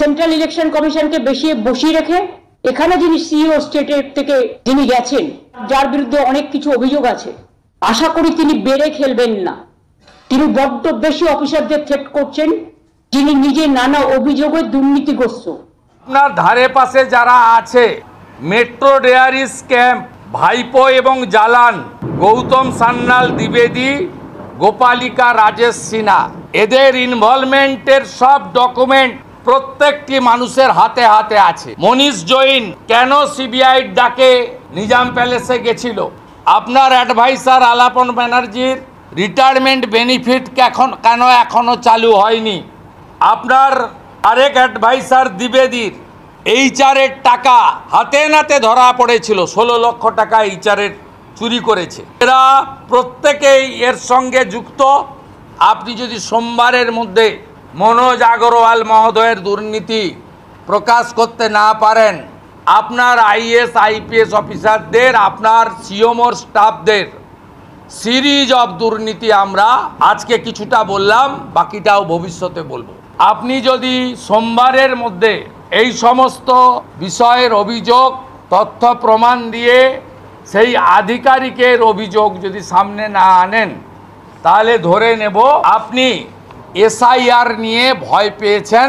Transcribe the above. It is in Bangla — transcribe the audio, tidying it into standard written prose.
সেন্ট্রাল ইলেকশন কমিশনকে বসিয়ে রেখে এখানে যিনি সিইও স্টেটের থেকে যিনি গেছেন, যার বিরুদ্ধে অনেক কিছু অভিযোগ আছে, আশা করি তিনি বেড়ে খেলবেন না। তিনি বড্ড বেশি অফিসারদের থ্রেট করছেন, যিনি নিজে নানা অভিযোগে দুর্নীতিগ্রস্ত। আপনার ধারে পাশে যারা আছে, মেট্রো ডেয়ারি স্ক্যাম, ভাইপো এবং জালান, গৌতম সান্যাল দ্বিবেদী, গোপালিকা রাজেশ সিনহা, এদের ইনভলভমেন্টের সব ডকুমেন্ট প্রত্যেকটি মানুষের হাতে হাতে আছে। মনীষ জৈন কেন সিবিআই ডাকে নিজাম প্যালেসে গেছিল? আপনার অ্যাডভাইসার আলাপন ব্যানার্জির রিটায়ারমেন্ট বেনিফিট কেন এখনো চালু হয়নি? আপনার আরেক অ্যাডভাইসার দ্বিবেদীর এইচআরের টাকা হাতে নাতে ধরা পড়েছিল, 16 লক্ষ টাকা এইচআরের চুরি করেছে। এরা প্রত্যেকেই এর সঙ্গে যুক্ত। আপনি যদি সোমবারের মধ্যে মনোজ আগরওয়াল মহোদয়ের দুর্নীতি প্রকাশ করতে না পারেন, আপনার আইএস আইপিএস অফিসারদের, আপনার সিওমোর স্টাফদের সিরিজ অফ দুর্নীতি আমরা আজকে কিছুটা বললাম, বাকিটাও ভবিষ্যতে বলবো। আপনি যদি সোমবারের মধ্যে এই সমস্ত বিষয়ের অভিযোগ, তথ্য প্রমাণ দিয়ে সেই আধিকারিকের অভিযোগ যদি সামনে না আনেন, তাহলে ধরে নেব আপনি এসআইআর নিয়ে ভয় পেয়েছেন।